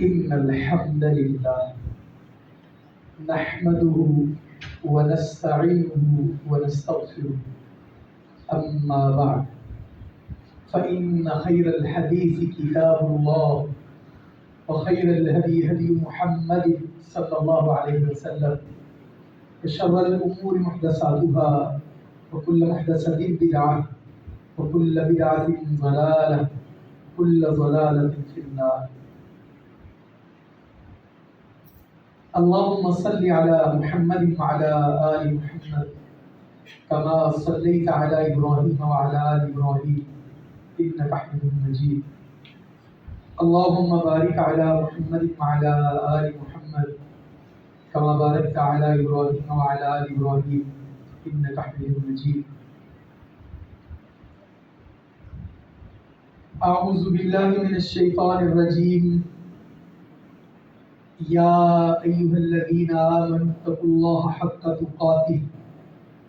إن الحمد لله نحمده ونستعينه ونستغفره أما بعد فإن خير الحديث كتاب الله وخير الهدي هدي محمد صلى الله عليه وسلم وشر الأمور محدثاتها وكل محدثة بدعة وكل بدعة ضلالة وكل ضلالة في النار. اللهم صل على محمد وعلى آل محمد كما صليت على إبراهيم وعلى آل إبراهيم إنك حميد مجيد. اللهم بارك على محمد وعلى آل محمد كما باركت على إبراهيم وعلى آل إبراهيم إنك حميد مجيد. أعوذ بالله من الشيطان الرجيم. يا أيها الذين آمنوا اتقوا الله حق تقاته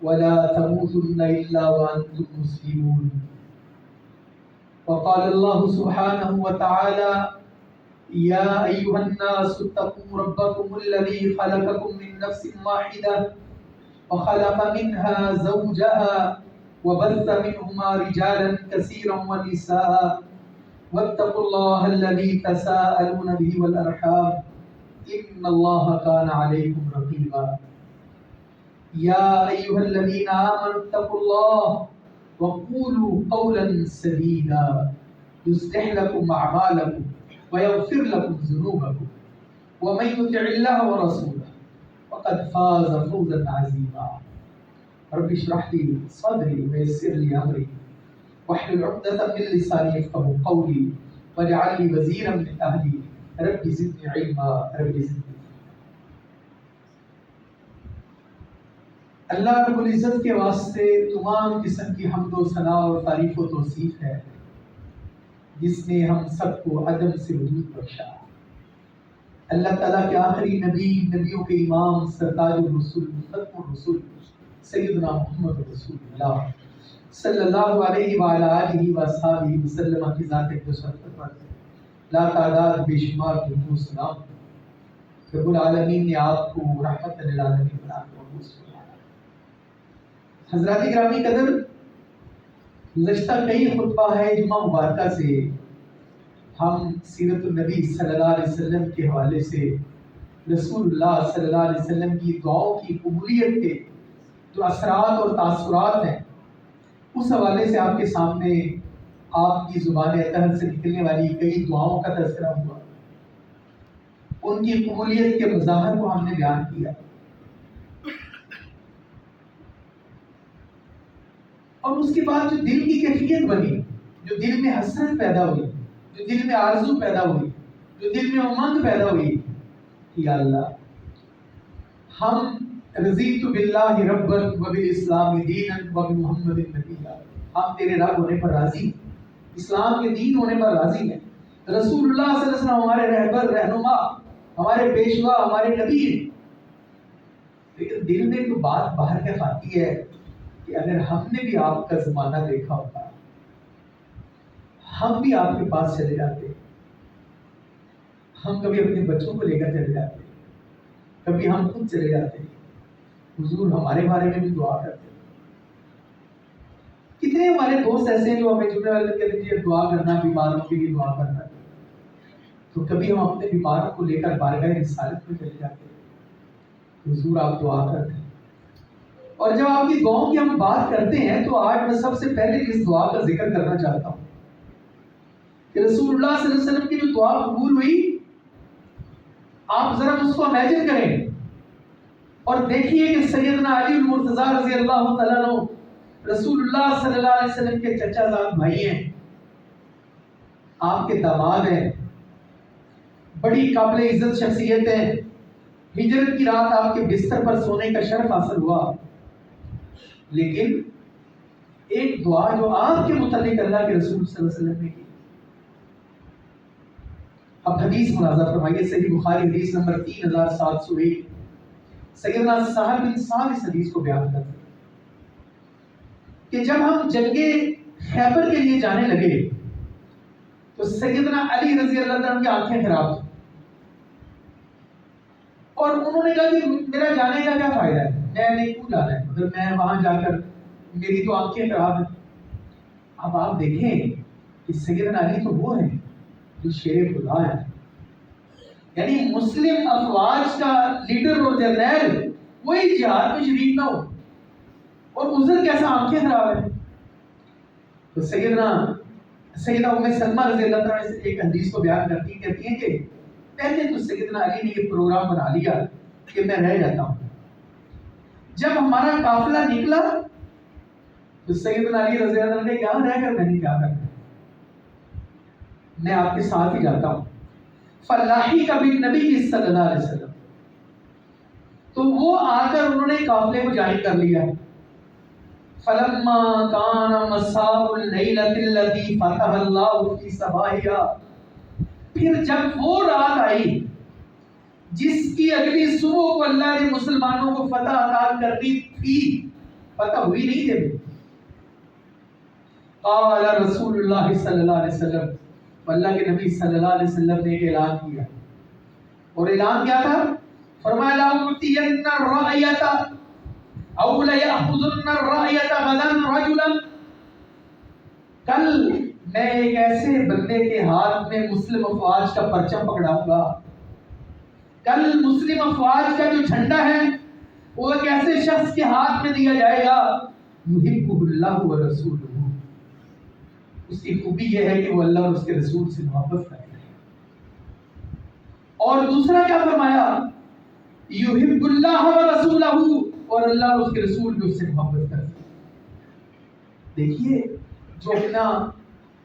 ولا تموتن إلا وأنتم مسلمون. وقال الله سبحانه وتعالى يا أيها الناس اتقوا ربكم الذي خلقكم من نفس واحدة وخلق منها زوجها وبث منهما رجالا كثيرا ونساء واتقوا الله الذي تساءلون به والأرحام إن الله كان عليكم رقيبا. يا أيها الذين آمنوا اتقوا الله وقولوا قولا سديدا يصلح لكم أعمالكم ويغفر لكم ذنوبكم ومن يطع الله ورسوله فقد فاز فوزا عظيما. رب اشرح لي صدري ويسر لي أمري واحلل عقدة من لساني يفقهوا قولي واجعل لي وزيرا من أهلي رب زدني علما رب زدني. اللہ رب العزت کے واسطے تمام قسم کی حمد و ثنا اور تعریف و توصیف ہے جس نے ہم سب کو عدم سے وجود بخشا. اللہ تعالیٰ کے آخری نبی، نبیوں کے امام، سرتاج الرسول، ختم الرسول سیدنا محمد رسول اللہ صلی اللہ علیہ وآلہ آلہ وصحبہ وسلم کی ذات اقدس پر لا تعداد بے شمار درود و سلام. رب العالمین نے آپ کو رحمت للعالمین بنا کر مبعوث فرمایا. حضرات گرامی قدر، گزشتہ کئی خطبہ ہے جمعہ مبارکہ سے ہم سیرت النبی صلی اللہ علیہ وسلم کے حوالے سے رسول اللہ صلی اللہ علیہ وسلم کی دعاؤں کی قبولیت کے جو اثرات اور تاثرات ہیں اس حوالے سے آپ کے سامنے آپ کی زبان اطہر سے نکلنے والی کئی دعاؤں کا تذکرہ ہوا. ان کی قبولیت کے مظاہر کو ہم نے بیان کیا اور اس کے بعد جو دل کی کیفیت بنی، جو دل میں حسرت پیدا ہوئی، جو دل میں آرزو پیدا ہوئی، جو دل میں امنگ پیدا ہوئی، یا اللہ ہم رضیت باللہ ربا وبالاسلام دینا وبمحمد نبیا، ہم تیرے رب ہونے پر راضی، اسلام کے دین ہونے پر راضی ہیں، رسول اللہ صلی اللہ علیہ وسلم ہمارے رہبر، رہنما، ہمارے پیشوا، ہمارے نبی ہیں. لیکن دل میں تو بات باہر کے خاتی ہے کہ اگر ہم نے بھی آپ کا زمانہ دیکھا ہوتا، ہم بھی آپ کے پاس چلے جاتے، ہم کبھی اپنے بچوں کو لے کر چلے جاتے، کبھی ہم خود چلے جاتے، حضور ہمارے بارے میں بھی دعا کرتے. کتنے ہمارے دوست ایسے ہیں جو ہمیں جملے والے کہتے ہیں دعا کرنا، بیماروں کے لیے دعا کرنا، تو کبھی ہم اپنے بیماروں کو لے کر بارگاہ رسالت میں چلے جاتے، حضور آپ دعا کرتے ہیں. اور جب آپ کی دعاؤں کی ہم بات کرتے ہیں تو آج میں سب سے پہلے اس دعا کا ذکر کرنا چاہتا ہوں کہ رسول اللہ صلی اللہ علیہ وسلم کی جو دعا قبول ہوئی، آپ ذرا اس کو امیجن کریں اور دیکھیے کہ سیدنا علی المرتضیٰ رضی اللہ تعالیٰ عنہ رسول اللہ صلی اللہ علیہ وسلم کے چچا زاد بھائی ہیں، آپ کے داماد ہیں، بڑی قابل عزت شخصیت ہیں. ہجرت کی رات آپ کے بستر پر سونے کا شرف حاصل ہوا، لیکن ایک دعا جو آپ کے متعلق اللہ کے رسول صلی اللہ علیہ وسلم نے کی. اب حدیث ملاحظہ فرمائیے، صحیح بخاری حدیث نمبر 3701. سیدنا سہل بن سعد اس حدیث کو بیان کرتے ہیں کہ جب ہم جنگ خیبر کے لیے جانے لگے تو سیدنا علی رضی اللہ عنہ کی آنکھیں خراب تھیں. اور انہوں نے کہا کہ میرا جانے کا کیا فائدہ ہے، میں نہیں کیوں جانا ہے، مطلب میں وہاں جا کر میری تو آنکھیں خراب ہیں۔ اب آپ دیکھیں کہ سیدنا علی تو وہ ہیں جو شیر خدا ہے، یعنی مسلم افواج کا لیڈر اور جرنیل، وہی جہاد میں شریک نہ ہو، اور عذر کیسا، آنکھیں خراب ہیں۔ تو سیدہ ام سلمہ رضی اللہ تعالیٰ عنہ ایک حدیث کو بیان کہتی ہیں کہ پہلے تو سیدنا علی نے یہ پروگرام بنا لیا کہ میں رہ جاتا ہوں، جب ہمارا قافلہ نکلا تو سیدنا علی رضی اللہ عنہ نے کہا رہ کر میں نے کیا کرنا، میں آپ کے ساتھ ہی جاتا ہوں۔ فلاحی کا بھی نبی صلی اللہ علیہ وسلم، تو وہ آ کر انہوں نے قافلے کو جاری کر لیا۔ فلما كان مساء الليلة التي فتح الله في صباحها، پھر جب وہ رات آئی جس کی اگلی صبح کو اللہ نے مسلمانوں کو فتح عطا کرنی تھی، فتح ہوئی نہیں تھی، قال رسول اللہ صلی اللہ علیہ وسلم، اللہ کے نبی صلی اللہ علیہ وسلم نے ایک اعلان کیا، اور اعلان کیا تھا، فرمایا لَأُوتِيَنَّ الرَّائِيَةَ او لَيَأْخُذُنَّ الرَّائِيَةَ غَدًا رَجُلًا، کل میں ایک ایسے بندے کے ہاتھ میں مسلم افواج کا پرچم پکڑاؤں گا، کل مسلم افواج کا جو جھنڈا ہے وہ ایک ایسے شخص کے ہاتھ میں دیا جائے گا، یحبہ اللہ ورسولہ، اس کی خوبی یہ ہے کہ وہ اللہ اور اس کے رسول سے محبت کرتا ہے۔ اور دوسرا کیا فرمایا، یحب اللہ ورسولہ، اور اللہ اور اس کے رسول بھی اس سے محبت کرتے ہیں۔ دیکھیے جو اپنا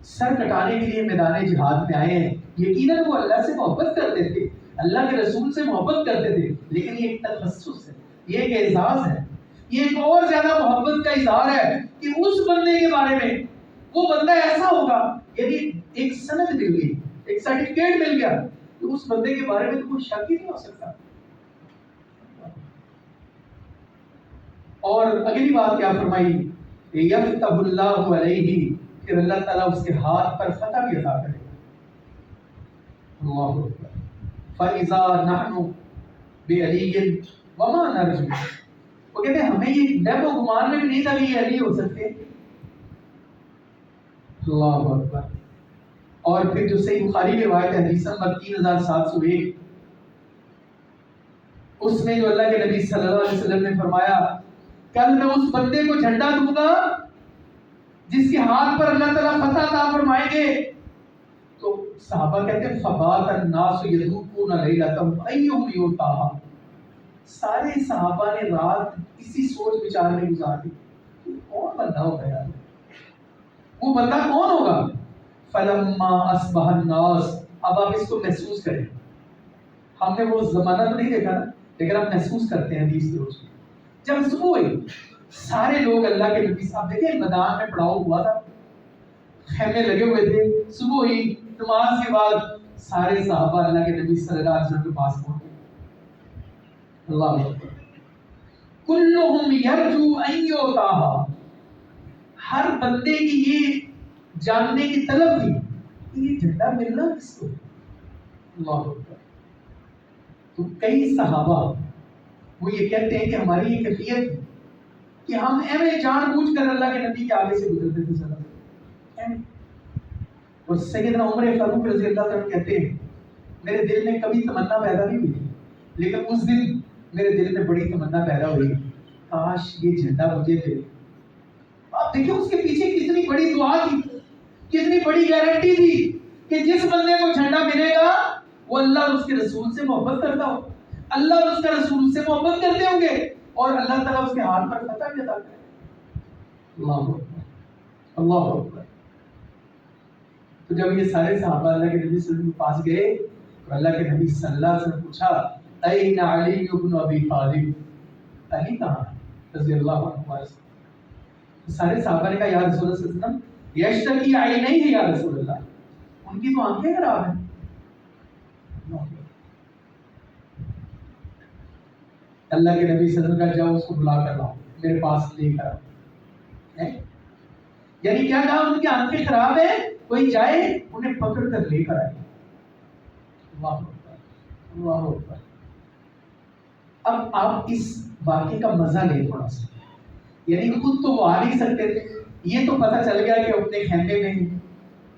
سر کٹانے کے لیے میدان جہاد میں آئے ہیں، یقیناً وہ اللہ سے محبت کرتے تھے، اللہ کے رسول سے محبت کرتے تھے، لیکن یہ ایک تخصص ہے، یہ ایک اعزاز ہے، یہ ایک اور زیادہ محبت کا اظہار ہے کہ اس بندے کے بارے میں، وہ بندہ ایسا ہوگا، یعنی ایک سند مل گئی، ایک سرٹیفکیٹ مل گیا کہ اس بندے کے بارے میں تو کوئی شک ہی نہیں ہو سکتا۔ اور اگلی بات کیا فرمائی، یفتح اللہ علیہ، پھر اللہ تعالیٰ اس کے ہاتھ پر فتح بھی عطا کرے گا۔ اللہ اکبر۔ فَإِذَا نَحْنُ بِعَلِيٍّ وَمَا نَرْجُو، وہ کہتے ہیں ہمیں یہ ڈر و گمان میں بھی نہیں تھا کہ یہ علی ہو سکتے۔ اللہ اکبر۔ اور پھر جو صحیح بخاری کی روایت ہے، حدیث نمبر 3701، اس میں جو اللہ کے نبی صلی اللہ علیہ وسلم نے فرمایا، کل میں اس بندے کو جھنڈا دوں گا جس کے ہاتھ پر اللہ تعالیٰ فتح عطا فرمائیں گے۔ تو صحابہ کہتے ہیں فبات الناس یذوقون لیلتہم ایہم یؤتاہا، سارے صحابہ نے رات اسی سوچ بچار میں گزار دی، کون بندہ ہوگا یار، وہ بندہ کون ہوگا۔ فلما اصبح الناس، اب آپ اس کو محسوس کریں، ہم نے وہ زمانہ تو نہیں دیکھا نا، لیکن آپ محسوس کرتے ہیں حدیث کی روشنی۔ جب صبح ہوئی، سارے لوگ اللہ کے نبی صاحب، دیکھیں میدان میں پڑاؤ ہوا تھا، خیمے لگے ہوئے تھے، صبح ہوئی، نماز کے بعد سارے صحابہ اللہ کے نبی صلی اللہ علیہ وسلم کے پاس پہنچے۔ اللہ اکبر۔ کلہم یرجو ان یؤتاہا، ہر بندے کی یہ جاننے کی طلب تھی کہ یہ جھنڈا ملنا کس کو۔ اللہ اکبر۔ تو کئی صحابہ وہ یہ کہتے ہیں کہ ہماری یہ کیفیت ہے کہ ہم ایویں جان بوجھ کر اللہ کے نبی کے آگے سے گزرتے تھے صلی اللہ علیہ وسلم۔ اور سیدنا عمر فاروق رضی اللہ عنہ کہتے ہیں میرے دل میں کبھی تمنا پیدا نہیں ہوئی، لیکن اس دن میرے دل میں بڑی تمنا پیدا ہوئی، کاش یہ جھنڈا مجھے دے۔ آپ دیکھیں اس کے پیچھے کتنی بڑی دعا تھی، کتنی بڑی گارنٹی تھی کہ جس بندے کو جھنڈا ملے گا وہ اللہ اور اس کے رسول سے محبت کرتا ہو، اللہ اور اس کا رسول سے محبت کرتے ہوں گے، اور اللہ تعالیٰ اس کے ہاتھ پر فتح بھی عطا کرے۔ اللہ اکبر، اللہ اکبر۔ تو جب یہ سارے صحابہ اللہ کے نبی صلی اللہ علیہ وسلم کے پاس گئے تو اللہ کے نبی صلی اللہ علیہ وسلم پوچھا این علی بن ابی طالب، علی کہاں ہے رضی اللہ عنہ۔ سارے صحابہ نے کہا یا رسول اللہ صلی اللہ علیہ وسلم یشتکی عینیہ ہے یا رسول اللہ، ان کی تو آنکھیں خراب ہیں۔ اللہ کے نبی صلی اللہ علیہ وسلم کا جاؤ اس کو بلا کر لاؤ، میرے پاس لے کر آؤ۔ یعنی کیا کہا، ان کی آنکھیں خراب ہیں، کوئی جائے انہیں پکڑ کر لے کر آئے۔ اللہ اکبر، اللہ اکبر۔ اب آپ اس واقعے کا مزہ لیں تھوڑا سا. یعنی خود تو وہ آ نہیں سکتے تھے, یہ تو پتہ چل گیا کہ اپنے خیمے میں.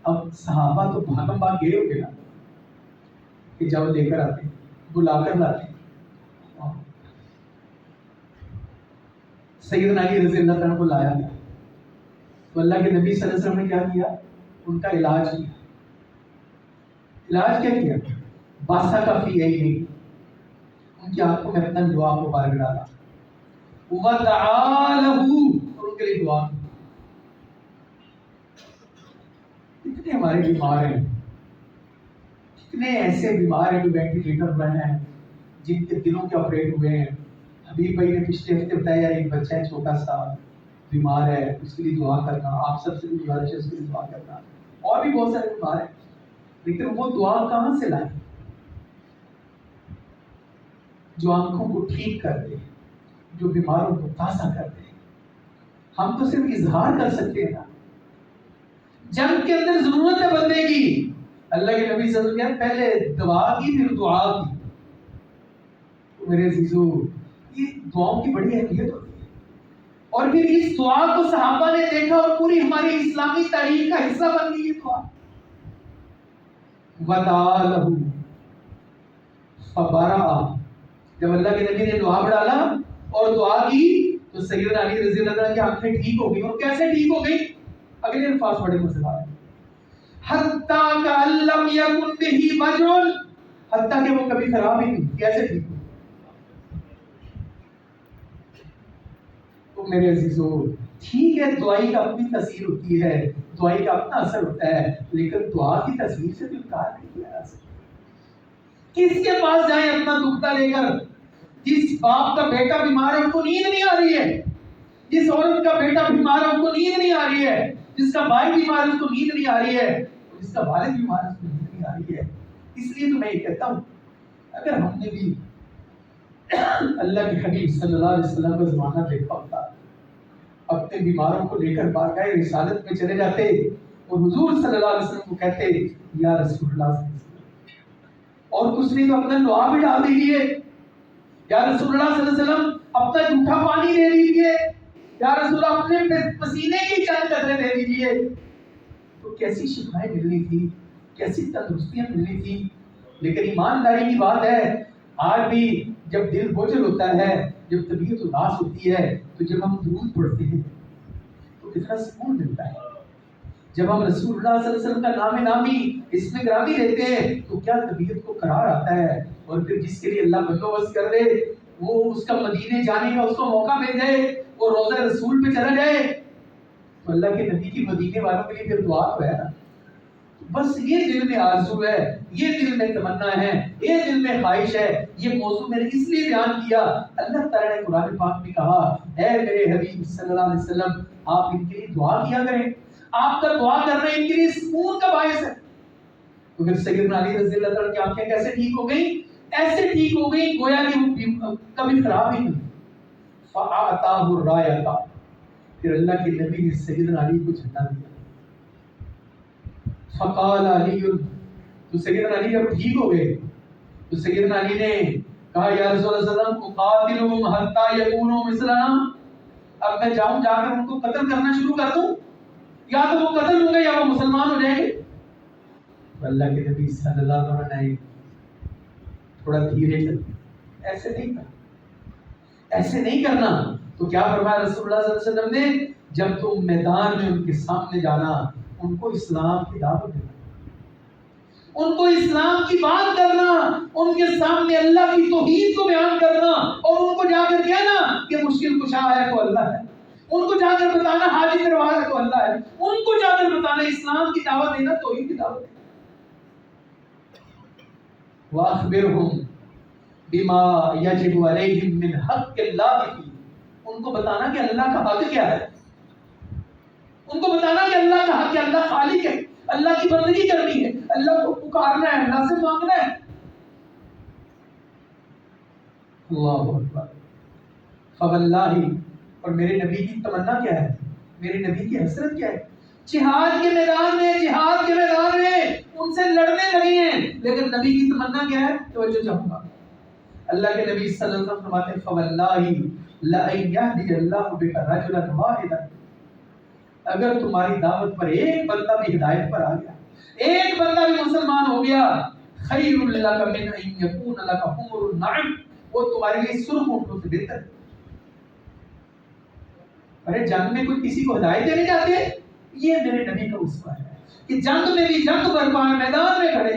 اب صحابہ تو بھاگم بھاگ گئے ہو گے نا کہ جب لے کر آتے, بلا کر لاتے. سیدنا علی رضی اللہ عنہ کو لایا گیا تو اللہ کے نبی صلی اللہ علیہ وسلم نے کیا کیا؟ ان کا علاج کیا. علاج کیا کیا؟ باسا کا فی نہیں, ان کی آنکھوں میں اپنا دعا مبارک ڈالا, وَدَعَا لَهُ, اور ان کے لیے دعا کی. کتنے ہمارے بیمار ہیں, کتنے ایسے بیمار ہیں جو وینٹیلیٹر پر ہیں, جن کے دلوں کے آپریٹ ہوئے ہیں. حبیب بھائی نے پچھلے ہفتے بتایا ایک بچہ ہے چھوٹا سا بیمار ہے, اس کے لیے دعا کرنا. آپ سب سے بھی گزارش ہے اس کے لیے دعا کرنا. اور بھی بہت سارے بیمار ہیں, لیکن وہ دعا کہاں سے لائیں جو آنکھوں کو ٹھیک کر دے, جو بیماروں کو تازہ کر دے. ہم تو صرف اظہار کر سکتے ہیں نا. جنگ کے اندر ضرورت ہے بندے کی. اللہ کے نبی صلی اللہ علیہ وسلم پہلے دعا کی پھر دعا کی. میرے عزیزو, یہ دعاؤں کی بڑی اہمیت ہوتی ہے. اور پھر اس دعا کو صحابہ نے دیکھا اور پوری ہماری اسلامی تاریخ کا حصہ بن گئی یہ دعا. وَدَعَا لَهُ فَبَرَأَ, جب اللہ کے نبی نے دعا ڈالا اور دعا کی تو سیدنا علی رضی اللہ عنہ کی آنکھیں ٹھیک ہو گئی. اور کیسے ٹھیک ہو گئی؟ اگلے الفاظ بڑے مزیدار ہیں. حَتَّى كَأَن لَّمْ يَكُن بِهِ وَجْعٌ, حتیٰ کہ وہ کبھی خراب ہی نہیں. کیسے ٹھیک ہو؟ تو میرے عزیزو, ٹھیک ہے دعائی کا اپنی تاثیر ہوتی ہے, دعائی کا اپنا اثر ہوتا ہے, لیکن دعا کی تاثیر سے تو انکار نہیں کیا جا سکتا. کس کے پاس جائیں اپنا دکھتا لے کر؟ جس باپ کا بیٹا بیمار ہے ان کو نیند نہیں آ رہی ہے, جس عورت کا بیٹا بیمار ہے ان کو نیند نہیں آ رہی ہے, جس کا بھائی بیمار ہے اس کو نیند نہیں آ رہی ہے, اور جس کا والد بیمار ہے اس کو نیند نہیں آ رہی ہے. اس لیے تو میں یہ کہتا ہوں, اگر ہم نے بھی اللہ کے حبیب صلی اللہ علیہ وسلم کا زمانہ دیکھا ہوتا, اپنے بیماروں کو لے کر بارگاہ رسالت میں چلے جاتے اور حضور صلی اللہ علیہ وسلم کو کہتے یا رسول اللہ صلی اللہ علیہ وسلم, اور کچھ نہیں تو اپنا دعا بھی ڈال دیجیے, یا رسول اللہ صلی اللہ علیہ وسلم اپنا جھوٹا پانی دے دیجیے, یا رسول اللہ اپنے پسینے کی چند قطرے دے دیجیے, تو کیسی شفائیں ملنی تھی, کیسی تندرستیاں ملنی تھی. لیکن ایمانداری کی بات ہے, آج بھی جب دل بوجھل ہوتا ہے, جب طبیعت اداس ہوتی ہے, تو جب ہم درود پڑھتے ہیں تو کتنا سکون ملتا ہے. جب ہم رسول اللہ صلی اللہ علیہ وسلم کا نام نامی اس میں گرامی لیتے ہیں تو کیا طبیعت کو قرار آتا ہے. اور پھر جس کے لیے اللہ بندوبست کر دے, وہ اس کا مدینے جانے کا اس کو موقع مل جائے, وہ روضہ رسول پہ چلا جائے, تو اللہ کے نبی کی مدینے والوں کے لیے پھر دعا تو ہے نا. بس یہ دل میں آرزو ہے, یہ دل میں تمنا ہے, یہ دل میں خواہش ہے. یہ موضوع میں نے اس لیے بیان کیا, اللہ تعالیٰ نے قرآن پاک میں کہا اے میرے حبیب صلی اللہ علیہ وسلم آپ ان کے لیے دعا کیا کریں, آپ کا دعا کرنا ان کے لیے سکون کا باعث ہے. تو پھر سیدنا علی رضی اللہ عنہ کی آنکھیں کیسے ٹھیک ہو گئیں؟ ایسے ٹھیک ہو گئی گویا کہ وہ کبھی خراب ہی نہیں. فَأَعْطَاهُ الرَّایَةَ, پھر اللہ کے نبی نے سیدنا علی کو جھنڈا دیا. فقال علی, تو سیدنا علی جب ٹھیک ہو گئے تو سیدنا علی نے کہا یا رسول اللہ صلی اللہ علیہ وسلم اقاتلهم حتى يكونوا مثلنا, اب میں جاؤں جا کر ان کو قتل کرنا شروع کر دوں, یا تو وہ قتل ہوں گے یا وہ مسلمان ہو جائیں گے. اللہ کے نبی صلی اللہ علیہ وسلم نے تھوڑا دھیرے چل, ایسے نہیں کرنا, ایسے نہیں کرنا. تو کیا فرمایا رسول اللہ صلی اللہ علیہ وسلم نے, جب تم میدان میں ان کے سامنے جانا, ان کو اسلام کی دعوت دینا, ان کو اسلام کی بات کرنا, ان کے سامنے اللہ کی توحید کو بیان کرنا, اور ان کو جا کر کہنا کہ مشکل کشا ہے تو اللہ ہے, ان کو جا کر بتانا حاجی دربار ہے تو اللہ ہے, ان کو جا کر بتانا اسلام کی دعوت دینا, توحید کی دعوت دینا. وَأَخْبِرْهُمْ بِمَا يَجِبُ عَلَيْهِمْ مِنْ حَقِّ اللَّهِ فِيهِ, ان کو بتانا کہ اللہ کا حق کیا ہے, ان کو بتانا کہ اللہ کا حق ہے, اللہ خالق ہے, اللہ کی بندگی کرنی ہے, اللہ کو پکارنا ہے, اللہ سے مانگنا ہے. اللہ اکبر. فواللہ, اور میرے نبی کی تمنا کیا ہے, میرے نبی کی حسرت کیا ہے, جہاد کے میدان میں, جہاد کے میدان میں ان سے لڑنے لگے ہیں, لیکن نبی کی تمنا کیا ہے, توجہ چاہوں گا, اللہ کے نبی صلی اللہ علیہ وسلم فرماتے ہیں فواللہ لئن یہدی اللہ بک رجلا واحدا، اگر تمہاری دعوت پر ایک بندہ بھی ہدایت پر آ گیا، ایک بندہ بھی مسلمان ہو گیا، خیر لک من ان یکون لک حمر النعم، وہ تمہارے لیے سرخ اونٹوں سے بہتر ہے۔ ارے جنگ میں کوئی کسی کو ہدایت دینے جاتے ہیں؟ یہ میرے نبی کا اسوہ ہے کہ جنگ میں بھی جنگ برپا ہے، میدان میں کھڑے،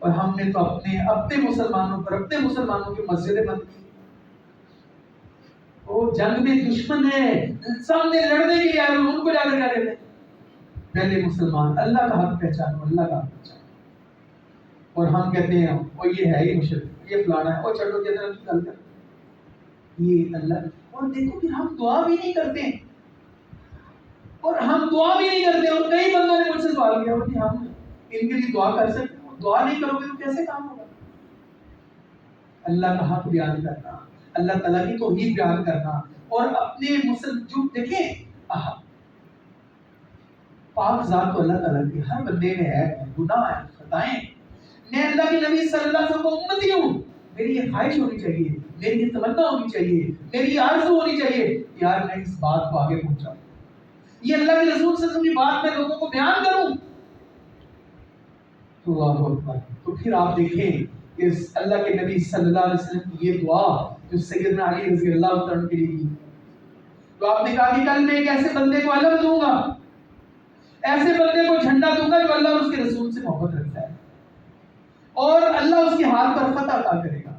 اور ہم نے تو اپنے مسلمانوں پر، اپنے مسلمانوں کی مسجدیں بند کی۔ وہ جنگ میں دشمن ہے، سامنے لڑنے کے لیے آئے، ان کو جا کر کیا کہتے ہیں؟ پہلے مسلمان اللہ کا حق پہچانو، اللہ کا حق پہچانو، اور ہم کہتے ہیں وہ یہ ہے ہی مشرک، یہ فلانا ہے، وہ چلو کے طرف نکل کر یہ اللہ۔ اور دیکھو کہ ہم دعا بھی نہیں کرتے، اور کئی بندوں نے مجھ سے سوال کیا کہ ہم ان کے لیے دعا کر سکتے ہیں؟ دعا نہیں کرو گے تو کیسے کام ہوگا؟ اللہ کا حق بیان کرنا، اللہ تعالیٰ کی توحید بیان کرنا، اور اپنے جو دیکھیں پاک ذات تو اللہ تعالیٰ کی، ہر بندے میں ہے گناہ ہے، خطائیں۔ میں اللہ کے نبی صلی اللہ علیہ وسلم کو امتی ہوں، میری یہ خواہش ہونی چاہیے، میری یہ تمنا ہونی چاہیے، میری یہ آرزو ہونی چاہیے یار میں اس بات کو آگے پہنچاؤں، یہ اللہ کے رسول صلی اللہ علیہ وسلم کی بات میں لوگوں کو بیان کروں۔ تو اللہ اکبر۔ تو پھر آپ دیکھیں کہ اللہ کے نبی صلی اللہ علیہ وسلم کی یہ دعا جو سیدنا علی رضی اللہ عنہ کے لیے کی، تو آپ نے کہا کہ کل میں ایک ایسے بندے کو علم دوں گا، ایسے بندے کو جھنڈا دوں گا جو اللہ اور اس کے رسول سے محبت رکھتا ہے، اور اللہ اس کے ہاتھ پر فتح عطا کرے گا۔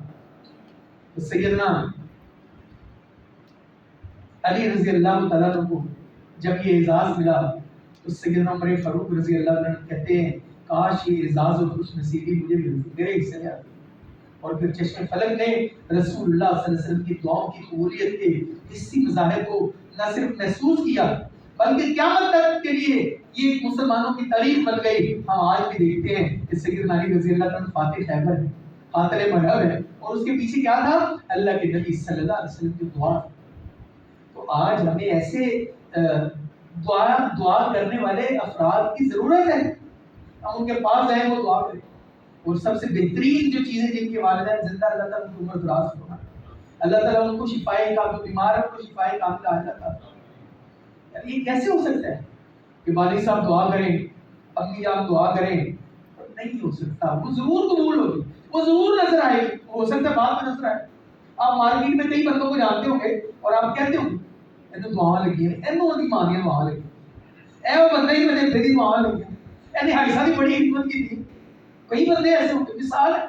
تو سیدنا علی رضی اللہ تعالیٰ عنہ کو جب یہ اعزاز ملا تو سیدنا عمر فاروق رضی اللہ عنہ کہتے ہیں کاش یہ اعزاز اور خوش نصیبی مجھے بھی ملتی، میرے حصے میں آتی۔ اور پھر چشم فلک نے رسول اللہ صلی اللہ علیہ وسلم کی دعاؤں کی قبولیت کے حسی مظاہر کو نہ صرف محسوس کیا بلکہ قیامت تک کے لیے یہ مسلمانوں کی تاریخ بن گئی۔ ہم آج بھی دیکھتے ہیں کہ سیدنا علی رضی اللہ عنہ فاتح خیبر ہے، قاتل مرہب ہے، اور اس کے پیچھے کیا تھا؟ اللہ کے نبی صلی اللہ علیہ وسلم کی دعا۔ تو آج ہمیں ایسے دعا کرنے والے افراد کی ضرورت ہے، ہم ان کے پاس جائیں وہ دعا کریں۔ اور سب سے بہترین جو چیزیں جن کے والدین زندہ، اللہ تعالیٰ ان کو عمر دراز فرمائے، اللہ تعالیٰ ان کو شفائے کا، جو بیمار ہے ان کو شفائے کاملہ عاجلہ عطا فرمائے۔ یہ کیسے ہو سکتا ہے کہ والد صاحب دعا کریں، امی جان دعا کریں؟ نہیں ہو سکتا، وہ ضرور قبول ہوگی، وہ ضرور نظر آئے گی، ہو سکتا ہے بعد میں نظر آئے۔ آپ مارکیٹ میں کئی بندوں کو جانتے ہوں گے اور آپ کہتے ہوں گے دعا لگی ہے، اینو دی مانیاں دعا لگی، اے وہ بندہ ہی میں نے دعا لگی، اینی حادثہ بھی بڑی حکمت کی تھی۔ کئی بندے ایسے ہوتے، مثال ہے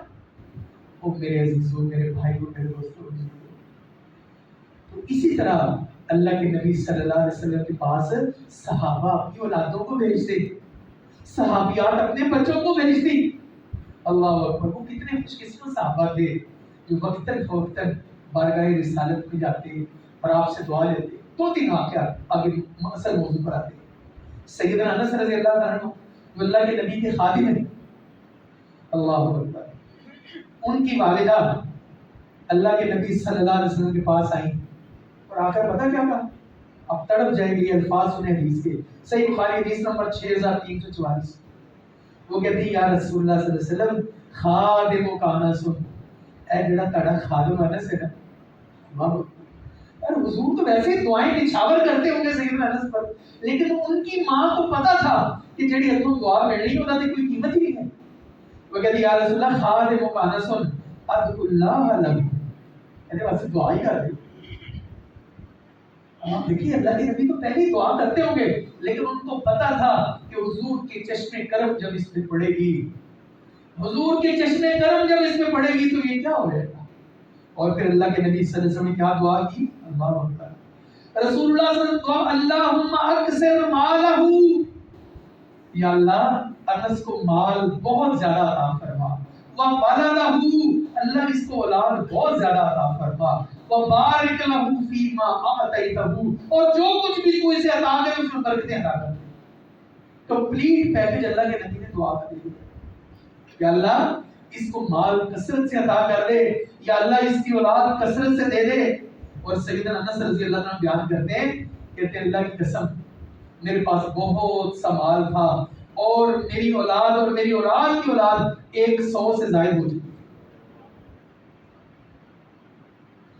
وہ میرے عزیزوں، میرے بھائیوں، میرے دوستوں۔ تو اسی طرح اللہ کے نبی صلی اللہ علیہ وسلم کے پاس صحابہ اپنی اولادوں کو بھیجتے، صحابیات اپنے بچوں کو بھیجتی۔ اللہ اکبر، وہ کتنے خوش قسمت صحابہ تھے جو وقتاً فوقتاً بارگاہ رسالت میں جاتے اور آپ سے دعا لیتے۔ دو تین واقعات آگے اصل موضوع پر آتے۔ سیدنا انس رضی اللہ عنہ جو اللہ کے نبی کے خادم ہیں، اللہ اکبر، ان کی والدہ اللہ کے نبی صلی اللہ علیہ وسلم کے پاس آئیں اور آ کر پتہ کیا کہا؟ اب تڑپ جائیں گے، الفاظ سنیں حدیث کے، صحیح بخاری حدیث نمبر 6344۔ وہ کہتی ہیں یا رسول اللہ صلی اللہ علیہ وسلم خادم کا انس، اے جڑا تڑا خادم انس ہے نا، اللہ اکبر، حضور تو ویسے دعائیں نچھاور کرتے ہوں گے سیدنا انس پر، لیکن ان کی ماں کو پتا تھا کہ جڑی اتوں دعا ملنی ہوتا تھی کوئی قیمت ہی نہیں ہے۔ وہ کہتی یا رسول اللہ خادم کا انس ادعو اللہ لہ، کہتے واسطے دعا ہی کر دیں۔ آپ دیکھیے اللہ کے نبی تو پہلے ہی دعا کرتے ہوں گے، لیکن ان کو پتا تھا کہ حضور کے چشم کرم جب اس میں پڑے گی، حضور کے چشم کرم جب اس میں پڑے گی تو یہ کیا ہو جائے گا۔ اور پھر اللہ کے نبی صلی اللہ علیہ وسلم نے کیا دعا کی؟ اللہ اکبر، رسول اللہ صلی اللہ علیہ وسلم اللہم اکثر مالہ، یا اللہ انس کو مال بہت زیادہ عطا فرما، وَوَلَدَهُ، اللہ اس کو اولاد بہت زیادہ عطا فرما، وَبَارِكْ لَهُ فِي مَا أَعْطَيْتَهُ، اور جو کچھ بھی تو اسے عطا دے اس میں برکتیں عطا کر دے۔ کمپلیٹ پیکج اللہ کے نبی نے دعا کر دی کہ اللہ اس کو مال کثرت سے عطا کر دے، یا اللہ اس کی اولاد کثرت سے دے دے۔ اور سیدنا انس رضی اللہ عنہ بیان کرتے ہیں، کہتے ہیں اللہ کی قسم میرے پاس بہت سا مال تھا اور میری اولاد اور میری اولاد کی اولاد 100 سے زائد ہو چکی،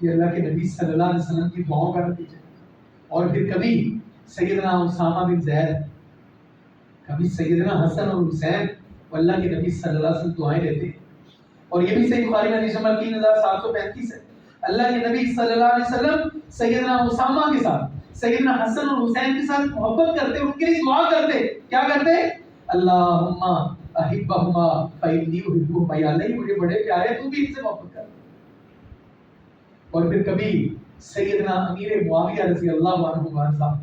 یہ اللہ کے نبی صلی اللہ علیہ وسلم کی دعاؤں کا نتیجہ. اور پھر کبھی سیدنا اسامہ بن زید، کبھی سیدنا حسن اور حسین، اللہ کے نبی صلی اللہ علیہ وسلم دعائیں دیتے ہیں. اور یہ بھی صحیح بخاری میں حدیث نمبر 3735 ہے. اللہ کے نبی صلی اللہ علیہ وسلم سیدنا اسامہ کے ساتھ، سیدنا حسن اور حسین کے ساتھ محبت کرتے، ان کے لیے دعا کرتے. کیا کرتے؟ اللہم احبہما فإنی احبہما، یا اللہ مجھے بڑے پیارے ہیں، تو بھی ان سے محبت کر. اور پھر کبھی سیدنا امیر معاویہ رضی اللہ عنہ وارضاہ،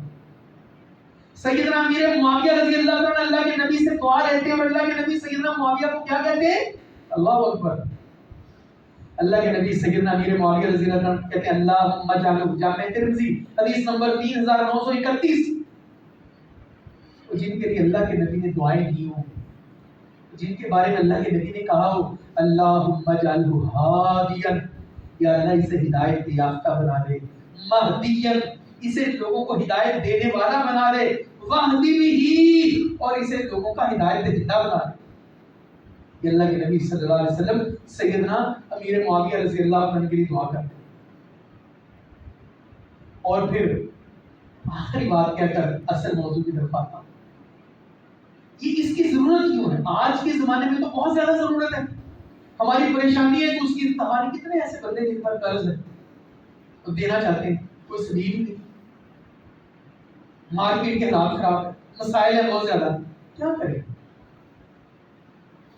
سیدنا امیر معاویہ رضی اللہ عنہ اللہ کے نبی سے دعا لیتے ہیں، اور اللہ کے نبی سیدنا معاویہ کو کیا کہتے ہیں؟ اللہ اکبر. اللہ کے نبی سیدنا امیر معاویہ رضی اللہ عنہ کہتے ہیں اللہم اجعلہ، جامع ترمذی حدیث نمبر 3931، جن کے لیے اللہ کے نبی نے دعائیں کی ہوں، جن کے بارے میں اللہ کے نبی نے کہا ہو اللہم اجعلہ ہادیا، یا اللہ اسے ہدایت یافتہ بنا دے، مہدیا اسے لوگوں کو ہدایت دینے والا بنا دے، واہدی بہ اور اسے لوگوں کا ہدایت دہندہ بنا دے. یہ اللہ کے نبی صلی اللہ علیہ وسلم سیدنا امیر معاویہ رضی اللہ عنہ کے لیے دعا کرتے. اور پھر آخری بات کہہ کر اصل موضوع کی طرف آتا ہوں. یہ اس کی ضرورت کیوں ہے؟ آج کے زمانے میں تو بہت زیادہ ضرورت ہے. ہماری پریشانی ہے کہ اس کی انتہا کتنے ایسے بندے جن پر قرض ہے تو دینا چاہتے ہیں، کوئی سبیل نہیں، مارکیٹ کے حالات خراب ہے، مسائل ہیں بہت زیادہ، کیا کریں؟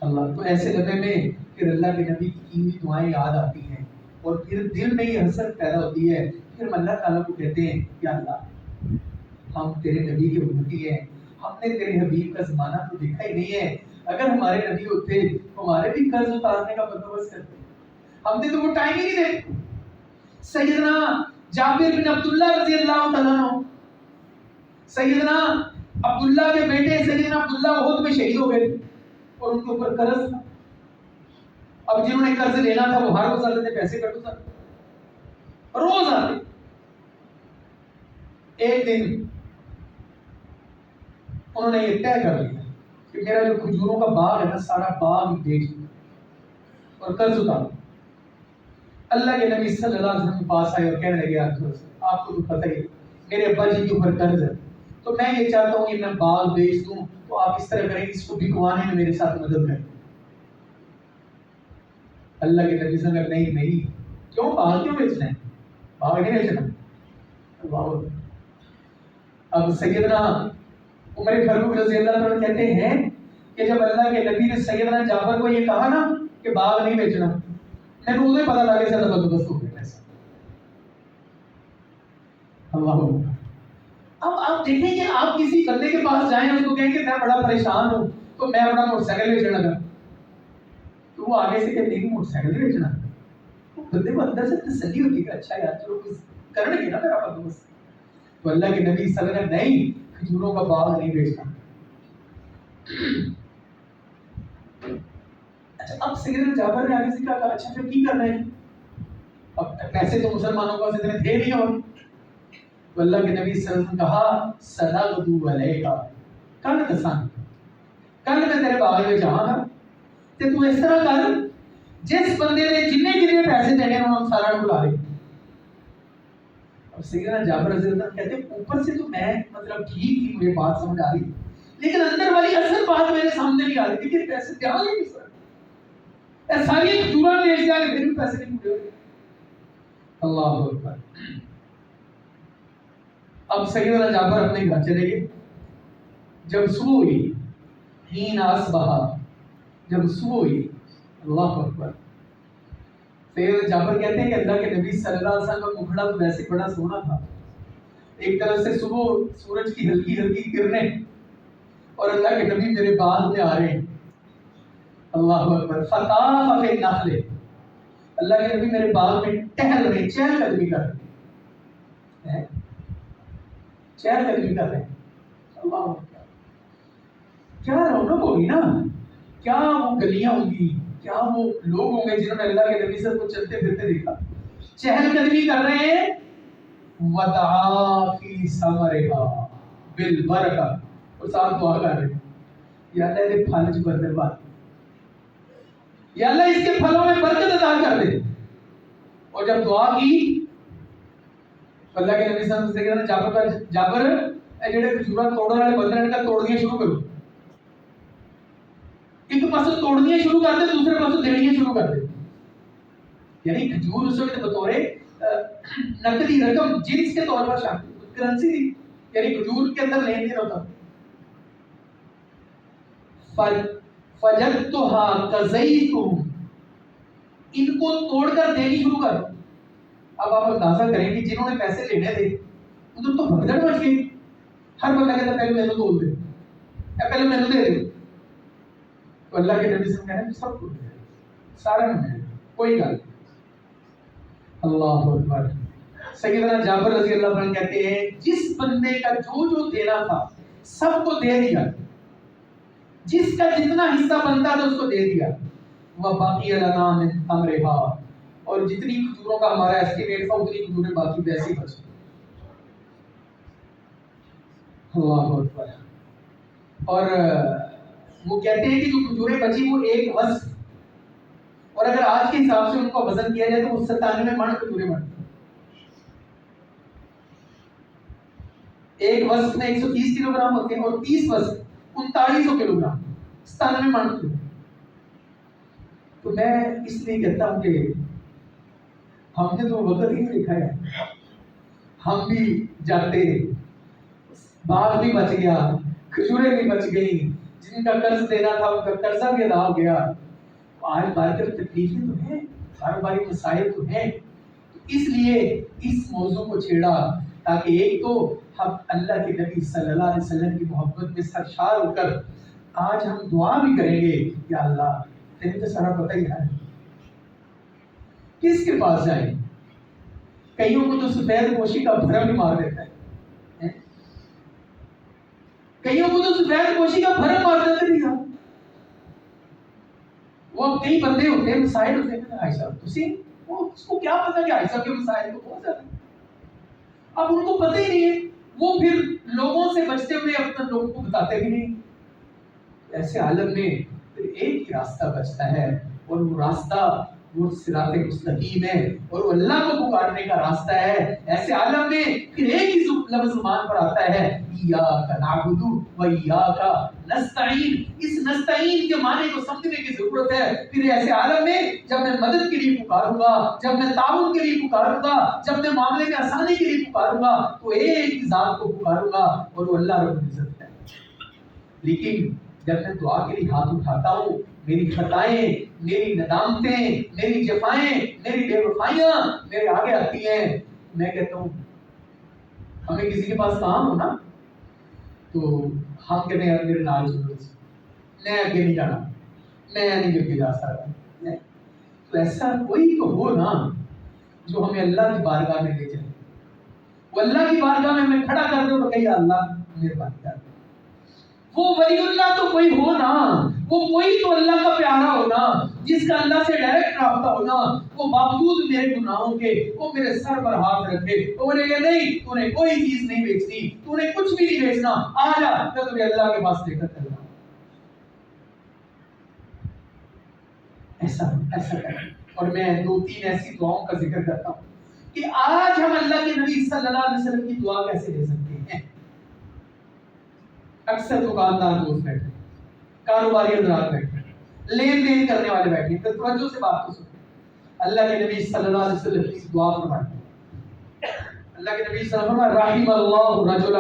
اللہ تو ایسے لمحے میں پھر اللہ کے نبی کی ہوئی دعائیں یاد آتی ہیں، اور پھر دل میں یہ حسرت پیدا ہوتی ہے. پھر ہم اللہ تعالیٰ کو کہتے ہیں یا اللہ ہم تیرے نبی کے امتی ہیں، ہم نے تیرے حبیب کا زمانہ تو دیکھا ہی نہیں ہے، اگر ہمارے نبی ہوتے تو ہمارے بھی قرض اتارنے کا بندوبست کرتے، ہم نے تو وہ ٹائم ہی نہیں دے. سیدنا جابر بن عبداللہ رضی اللہ تعالیٰ عنہ، سیدنا عبداللہ کے بیٹے سیدنا عبداللہ احد میں شہید ہو گئے اور ان کے اوپر قرض تھا. اب جنہوں نے قرض لینا تھا وہ ہر روز آتے تھے، پیسے کٹو سر روز آتے. ایک دن انہوں نے یہ طے کر لیا کہ میرا جو کھجوروں کا باغ ہے نا سارا باغ بیچ اور قرض اتارو. اللہ کے نبی صلی اللہ علیہ وسلم کے پاس آئے اور کہنے لگے آپ کو تو پتہ ہی میرے ابا جی کے اوپر قرض ہے، تو میں یہ چاہتا ہوں کہ میں باغ بیچ دوں، تو آپ اس طرح کریں اس کو بکوانے میں میرے ساتھ مدد کریں. اللہ کے نبی صلی اللہ علیہ وسلم نہیں کیوں باغ کیوں بیچنا ہے، باغ نہیں بیچنا. اللہ اب سیدنا عمر فاروق رضی اللہ عنہ کہتے ہیں کہ جب اللہ کے نبی نے سیدنا جعفر کو یہ کہا نا کہ باغ نہیں بیچنا، میں نے اسے پتا لگا زیادہ بندوبست ہو گیا ایسا. اللہ اب آپ دیکھیں کہ آپ کسی بندے کے پاس جائیں اس کو کہیں کہ میں بڑا پریشان ہوں تو میں اپنا موٹر سائیکل بیچنے لگا، تو وہ آگے سے کہتے ہیں موٹر سائیکل بیچنا، وہ بندے کو اندر سے تسلی ہوتی ہے کہ اچھا یار چلو کچھ کرنے گے نا میرا بندوبست. تو اللہ کے نبی صلی اللہ علیہ وسلم نہیں کھجوروں کا باغ نہیں بیچنا. اچھا اب سیدنا جابر نے آگے سے کہا اچھا پھر کی کرنا ہے؟ اب پیسے تو مسلمانوں کو اتنے تھے نہیں. اور تو اللہ کے نبی صلی اللہ علیہ وسلم کہا سنغدو علیک، کل دسان کل میں تیرے باغ میں جاؤں گا تے تو اس طرح کر جس بندے نے جننے کے لیے پیسے دینے ہیں ہم سارا بلا لیں. اور سیدنا جابر رضی اللہ عنہ کہتے ہیں اوپر سے تو میں مطلب ٹھیک ہی مجھے بات سمجھ آ رہی لیکن اندر والی اصل بات میرے سامنے نہیں آ رہی تھی کہ پیسے دیا نہیں کس طرح ساری کھجورا بیچ دیا کہ پھر بھی پیسے نہیں پورے ہوئے. اللہ اکبر. اب سیدنا جابر اپنے گھر چلے گئے. جب صبح ہوئی حین اصبح، جب صبح ہوئی اللہ اکبر، سیدنا جابر کہتے ہیں کہ اللہ کے نبی صلی اللہ علیہ وسلم کا مکھڑا تو ویسے بڑا سونا تھا، ایک طرف سے صبح سورج کی ہلکی ہلکی کرنیں اور اللہ کے نبی میرے باغ میں آ رہے ہیں. اللہ اکبر. فطاف فی النخل، اللہ کے نبی میرے باغ میں ٹہل رہے، چہل قدمی کر رہے ہیں، چہل قدمی کر رہے ہیں. اللہ اکبر. کیا رونق ہوگی نا، کیا وہ گلیاں ہوں گی، کیا وہ لوگ ہوں گے جنہوں نے اللہ کے نبی سے کو چلتے پھرتے دیکھا. چہل قدمی کر رہے ہیں. وَدَعَا فِي ثَمَرِهَا بِالْبَرَكَةِ، اور ساتھ دعا کر رہے ہیں یا اللہ دے پھل چ برکت بات، یا اللہ اس کے پھلوں میں برکت عطا کر دے. اور جب دعا کی تو اللہ کے نبی صلی اللہ علیہ وسلم سے کہنا جابر جڑے کھجوراں توڑن والے بندے نے کہا توڑنیاں شروع کرو. ایک پاسوں توڑنیاں شروع کر دے, دوسرے پاسوں دینیاں شروع کر دے. یعنی کھجور اس وقت بطور نقدی رقم جنس کے طور پر شامل کرنسی تھی, یعنی کھجور کے اندر لین دین ہوتا. فجدتها کزیتهم, ان کو توڑ کر دینی شروع کر. اب آپ اندازہ کریں کہ جنہوں نے پیسے لینے تھے ادھر تو بھگدڑ مچ گئی. ہر بندہ کہتا پہلے میں توڑ دے, پہلے میں دے دے. تو اللہ کے نبی سے کہنا سب کو دے, سارا میں کوئی گل. اللہ اکبر. سیدنا جابر رضی اللہ عنہ کہتے ہیں جس بندے کا جو دینا تھا سب کو دے دیا, جس کا جتنا حصہ بنتا تھا اس کو دے دیا. وہ باقی لنا من تمرها, اور جتنی کھجوروں کا ہمارا ایسٹیمیٹ تھا اتنی کھجوریں باقی ویسے بچ. اللہ اکبر. اور وہ کہتے ہیں کہ جو کھجوریں بچی وہ ایک وزن, اور اگر آج کے حساب سے ان کو وزن کیا جائے تو وہ 97 من کھجوریں بنتی. ایک وزن میں 130 کلو گرام ہوتے ہیں اور 30 وزن 3900 کلو گرام, 97 من کھجوریں. تو میں اس لیے کہتا ہوں کہ ہم نے تو وقت ہی دیکھا ہے, ہم بھی جاتے, باغ بھی بچ گیا, کھجوریں بھی بچ گئی, جن کا قرض دینا تھا ان کا قرضہ بھی ادا ہو گیا. آج بار تکلیفیں تو ہیں, کاروباری مسائل تو ہیں. اس لیے اس موضوع کو چھیڑا تاکہ ایک تو ہم اللہ کے نبی صلی اللہ علیہ وسلم کی محبت میں سرشار ہو کر آج ہم دعا بھی کریں گے, یا اللہ تمہیں تو سارا پتہ ہی ہے کس کے پاس جائیں. کئیوں کو تو سفید پوشی کا بھرم بھی مار دیتا ہے, کئیوں کو تو سفید پوشی کا بھرم مار دیتے ہیں. وہ کئی بندے ہوتے ہیں, مسائل ہوتے ہیں, بھائی صاحب وہ اس کو کیا پتا کہ بھائی صاحب کے مسائل تو بہت زیادہ, اب ان کو پتہ ہی نہیں ہے. وہ پھر لوگوں سے بچتے ہوئے اپنے لوگوں کو بتاتے بھی نہیں. ایسے عالم میں پھر ایک ہی راستہ بچتا ہے, اور وہ راستہ وہ صراط مستقیم ہے, اور وہ اللہ کو پکارنے کا راستہ ہے. ایسے عالم میں پھر ایک ہی لفظ زبان پر آتا ہے, ایاک نعبد و ایاک نستعین. اس نستعین کے معنی کو سمجھنے کی ضرورت ہے. پھر ایسے عالم میں جب میں مدد کے لیے پکاروں گا, جب میں تعاون کے لیے پکاروں گا, جب میں معاملے میں آسانی کے لیے پکاروں گا, تو ایک ہی ذات کو پکاروں گا, اور وہ اللہ رب العزت ہے. لیکن جب میں دعا کے لیے ہاتھ اٹھاتا ہوں, میری خطائیں, میری ندامتیں, میری جفائیں, میری بے وفائیاں میرے آگے آتی ہیں. میں کہتا ہوں ہمیں کسی کے پاس کام ہو نا تو ہم کہتے ہیں میرے نال چلو, میں آگے نہیں جانا, میں نہیں آگے جا سکتا. تو ایسا کوئی تو ہو نا جو ہمیں اللہ کی بارگاہ میں لے جائے. وہ اللہ کی بارگاہ میں ہمیں کھڑا کر دو تو کہیے اللہ مہربانی کر. وہ ولی اللہ تو کوئی ہو نا, وہ کوئی تو اللہ کا پیارا ہونا جس کا اللہ سے ڈائریکٹ رابطہ ہونا. وہ باوجود میرے گناہوں کے وہ میرے سر پر ہاتھ رکھے, تو بولے کہ نہیں تو نے کوئی چیز نہیں بیچنی, تو نے کچھ بھی نہیں بیچنا, آ جا میں تجھے اللہ کے پاس لے کر چل رہا ہوں. ایسا کریں. اور میں 2-3 ایسی دعاؤں کا ذکر کرتا ہوں کہ آج ہم اللہ کے نبی صلی اللہ علیہ وسلم کی دعا کیسے لے سکتے ہیں. اکثر دکاندار دوست بیٹھے, کاروباری حضرات بیٹھے, لین دین کرنے والے بیٹھے, تو توجہ سے بات کو سنیں. اللہ کے نبی صلی اللہ علیہ وسلم کی دعا فرمائیں. اللہ کے نبی صلی اللہ علیہ وسلم رحم اللہ رجلا,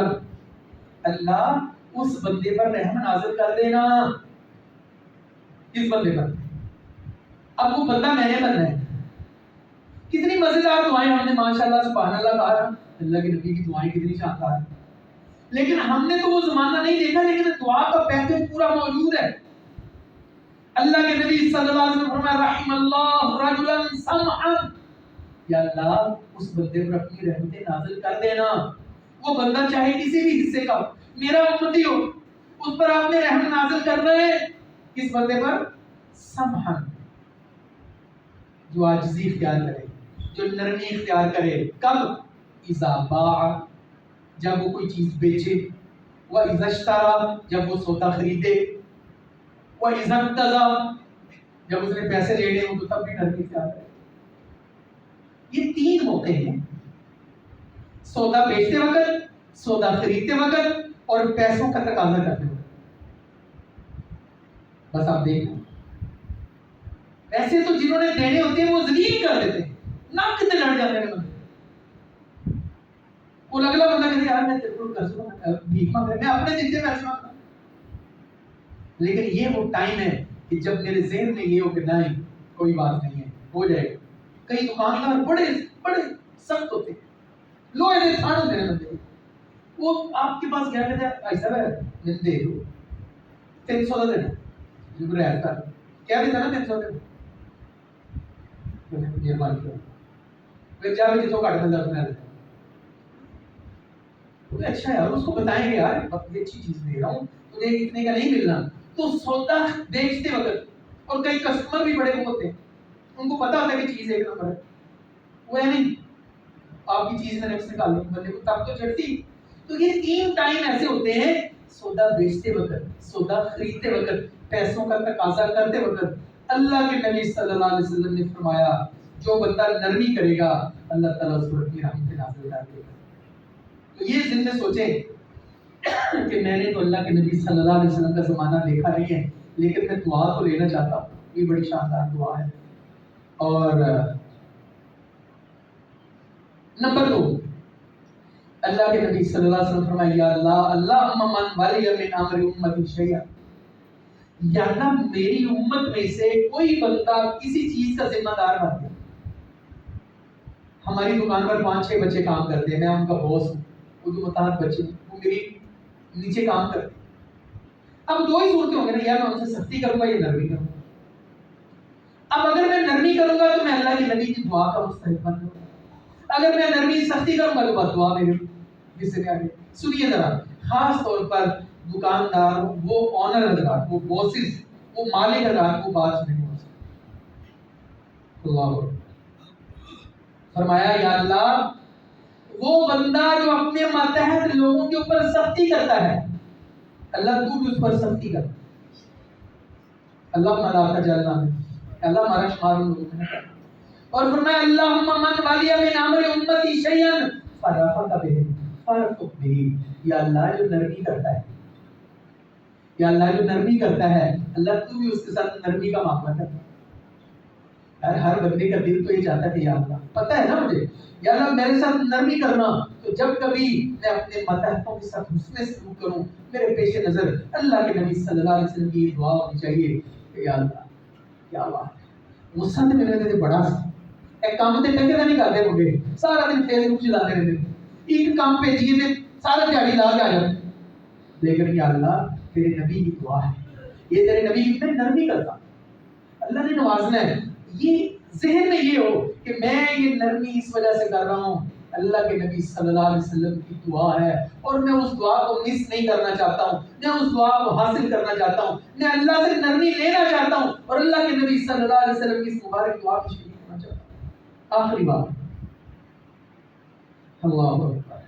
اللہ اس بندے پر رحم نازل کر دینا. کس بندے پر؟ اب وہ بندہ میں نے بننا ہے. کتنی مزیدار دعائیں ہم نے ماشاءاللہ سبحان اللہ کہا, اللہ کے نبی کی دعائیں کتنی شاندار ہیں. لیکن ہم نے تو وہ زمانہ نہیں دیکھا, لیکن دعا کا پیکج پورا موجود ہے. اللہ کے نبی صلی اللہ علیہ وسلم فرمایا رحم اللہ رجلا سمعا, یا اللہ اس بندے پر اپنی رحمتیں نازل کر دینا. وہ بندہ چاہے کسی بھی حصے کا میرا امتی ہو, اس پر آپ نے رحم نازل کرنا ہے. کس بندے پر؟ سمعا, جو عاجزی اختیار کرے, جو نرمی اختیار کرے. کب؟ اذا باع, جب وہ کوئی چیز بیچے, وَإِذَا اشْتَرَى, جب وہ سودا خریدے, وَإِذَا اقْتَضَى, جب اس نے پیسے لینے ہوں تو تب بھی نرمی سے آتا ہے. یہ تین موقع ہیں، سودا بیچتے وقت، سودا خریدتے وقت اور پیسوں کا تقاضا کرتے وقت۔ بس آپ دیکھیں، پیسے تو جنہوں نے دینے ہوتے ہیں وہ ذلیل کر دیتے ہیں، ناک کتنے لڑ جاتے ہیں بندے، وہ اگلا بندہ کہتے یار میں تیرے کو بھیک مانگ رہا، میں اپنے دل سے پیسے مانگ رہا، لیکن یہ وہ ٹائم ہے کہ جب میرے ذہن میں یہ ہو کہ نہیں کوئی بات نہیں ہے، ہو جائے گا۔ کئی دکاندار بڑے بڑے سخت ہوتے ہیں، لوہے دے تھانوں دینے بندے، وہ آپ کے پاس گیا کہتے ہیں ایسا ہے میں دے دو 300 دینا، جو رہتا کیا دیتا نا 300 دینا، مہربانی کرو پھر جا کے تو کاٹ بندہ بنا دیتا۔ اچھا یار اس کو بتائیں گے یار بہت اچھی چیز دے رہا ہوں تجھے اتنے کا نہیں ملنا، تو سودا بیچتے وقت، اور کئی کسٹمر بھی بڑے ہوتے ہیں ان کو پتا ہوتا ہے کہ چیز ایک نمبر ہے، وہ ہے نہیں آپ کی چیز میں نے نکال لی بندے کو تب تو چڑھتی۔ تو یہ تین ٹائم ایسے ہوتے ہیں، سودا بیچتے وقت، سودا خریدتے وقت، پیسوں کا تقاضا کرتے وقت۔ اللہ کے نبی صلی اللہ علیہ وسلم نے فرمایا جو بندہ نرمی کرے گا اللہ تعالیٰ اس کو اپنی رحمت نازل کر دے گا۔ تو یہ ذہن میں سوچیں کہ میں نے تو اللہ کے نبی صلی اللہ علیہ وسلم کا زمانہ دیکھا نہیں ہے، لیکن میں دعا تو لینا چاہتا ہوں، یہ بڑی شاندار دعا ہے۔ اور نمبر 2، اللہ کے نبی صلی اللہ علیہ وسلم فرمایا یا اللہ اللہم من ولی من امر امتی شیئا، یا اللہ میری امت میں سے کوئی بندہ کسی چیز کا ذمہ دار بن گیا۔ ہماری دکان پر 5-6 بچے کام کرتے ہیں، میں ان کا باس ہوں، وہ جو متحد بچے وہ میری نیچے کام کرتے ہیں۔ اب دو ہی صورتیں ہوں گے نا، یا میں ان سے سختی کروں گا یا نرمی کروں گا۔ اب اگر میں نرمی کروں گا تو میں اللہ کے نبی کی دعا کا مستحق بن جاؤں گا، اگر میں نرمی سختی کروں گا تو بس دعا میری جس سے آگے۔ سنیے ذرا، خاص طور پر دکاندار، وہ آنر حضرات، وہ باسز، وہ مالک حضرات، وہ بات نہیں ہو سکتی۔ اللہ فرمایا یا اللہ وہ بندہ جو اپنے ماتحت لوگوں کے اوپر سختی کرتا ہے، اللہ تو بھی اس پر سختی کر، اللہ مالا کا جلنا ہے، اللہ ہمارا شمار ان لوگوں میں کرے۔ اور فرمایا اللہم من ولی من امر امتی شیئا فرفق بہ فرفق بہ، یا اللہ جو نرمی کرتا ہے، یا اللہ جو نرمی کرتا ہے اللہ تو بھی اس کے ساتھ نرمی کا معاملہ کرتا ہے۔ ہر بندے کا دل تو یہ چاہتا ہے کہ یا اللہ پتہ ہے نا مجھے، یا اللہ میرے ساتھ نرمی کرنا، تو جب کبھی میں اپنے ماتحتوں کے ساتھ حسن سلوک کروں، میرے پیش نظر اللہ کے نبی صلی اللہ علیہ وسلم کی دعا ہونی چاہیے کہ یا اللہ کیا بات ہے، غصہ تو میرے دل بڑا سا ایک کام تے ٹنگے نہیں کرتے مجھے، سارا دن فیس بک چلاتے رہتے، ایک کام بھیجیے تھے سارا دیہڑی لا کے آ جاتے، لیکن یا اللہ تیرے نبی کی دعا ہے، یہ تیرے نبی کی نرمی کرتا، اللہ نے نوازنا ہے۔ یہ ذہن میں یہ ہو کہ میں یہ نرمی اس وجہ سے کر رہا ہوں اللہ کے نبی صلی اللہ علیہ وسلم کی دعا ہے، اور میں اس دعا کو مس نہیں کرنا چاہتا ہوں، میں اس دعا کو حاصل کرنا چاہتا ہوں، میں اللہ سے نرمی لینا چاہتا ہوں، اور اللہ کے نبی صلی اللہ علیہ وسلم کی اس مبارک دعا کی شریک ہونا چاہتا ہوں۔ آخری بات، اللہ اکبر،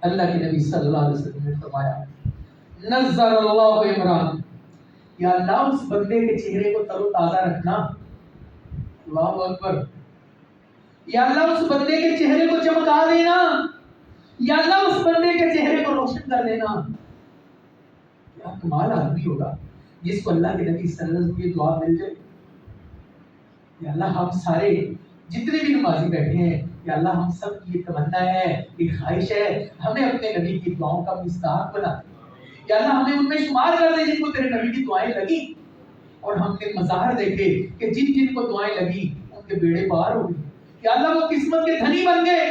اللہ کے نبی صلی اللہ علیہ وسلم نے فرمایا نظر اللہ عمران، یا اللہ اس بندے کے چہرے کو تر و تازہ رکھنا، اللہ اکبر، یا اللہ اس بندے کے چہرے کو چمکا دینا، یا اللہ اس بندے کے چہرے کو روشن کر دینا۔ کیا کمال آدمی ہوگا جس کو اللہ کے نبی صلی اللہ علیہ وسلم کی دعا مل جائے۔ یا اللہ ہم سارے جتنے بھی نمازی بیٹھے ہیں، یا اللہ ہم سب کی یہ تمنا ہے، یہ خواہش ہے، ہمیں اپنے نبی کی دعاؤں کا مستحق بنا دے، یا اللہ ہمیں ان میں شمار کر دے جن کو تیرے نبی کی دعائیں لگی، اور ہم نے مظاہر دیکھے کہ جن جن کو دعائیں لگی ان کے بیڑے پار ہو گئے، یا اللہ وہ قسمت کے دھنی بن گئے۔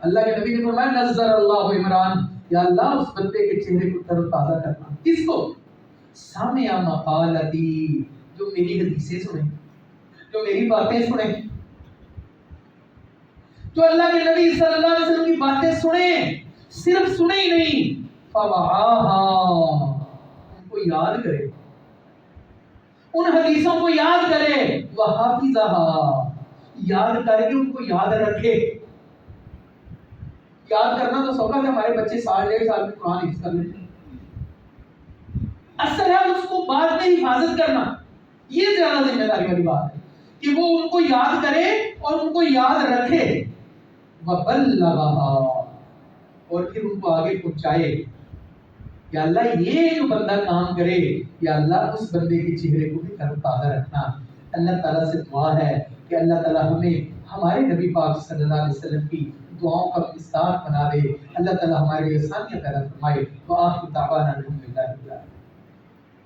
اللہ کے نبی نے فرمایا نظر اللہ عمران، یا اللہ اس بندے کے چہرے کو تر و تازہ کرنا، کس کو؟ سامع مقالتی، جو میری حدیثیں سنیں، جو میری باتیں سنیں، جو اللہ کے نبی صلی اللہ علیہ وسلم کی باتیں سنیں، صرف سنیں ہی نہیں، فوعاها، ان کو یاد کرے، ان حدیثوں کو یاد کرے، وحافظها، یاد کر کے ان کو یاد رکھے۔ یاد کرنا تو سوکھا کہ ہمارے بچے 1.5 سال میں قرآن حفظ کر لیتے ہیں، اصل ہے اس کو بعد میں حفاظت کرنا، یہ زیادہ ذمہ داری والی بات ہے کہ وہ ان کو یاد کرے اور ان کو یاد رکھے، وَبَلَّغَهَا، اور پھر ان کو آگے پہنچائے۔ یا اللہ یہ جو بندہ کام کرے، یا اللہ اس بندے کے چہرے کو بھی تر و تازہ رکھنا۔ اللہ تعالیٰ سے دعا ہے کہ اللہ تعالیٰ ہمیں ہمارے نبی پاک صلی اللہ علیہ وسلم کی دعاؤں کا مستاق بنا دے، اللہ تعالیٰ ہمارے لیے آسانیاں پیدا فرمائے۔ وآخر دعوانا الحمدللہ۔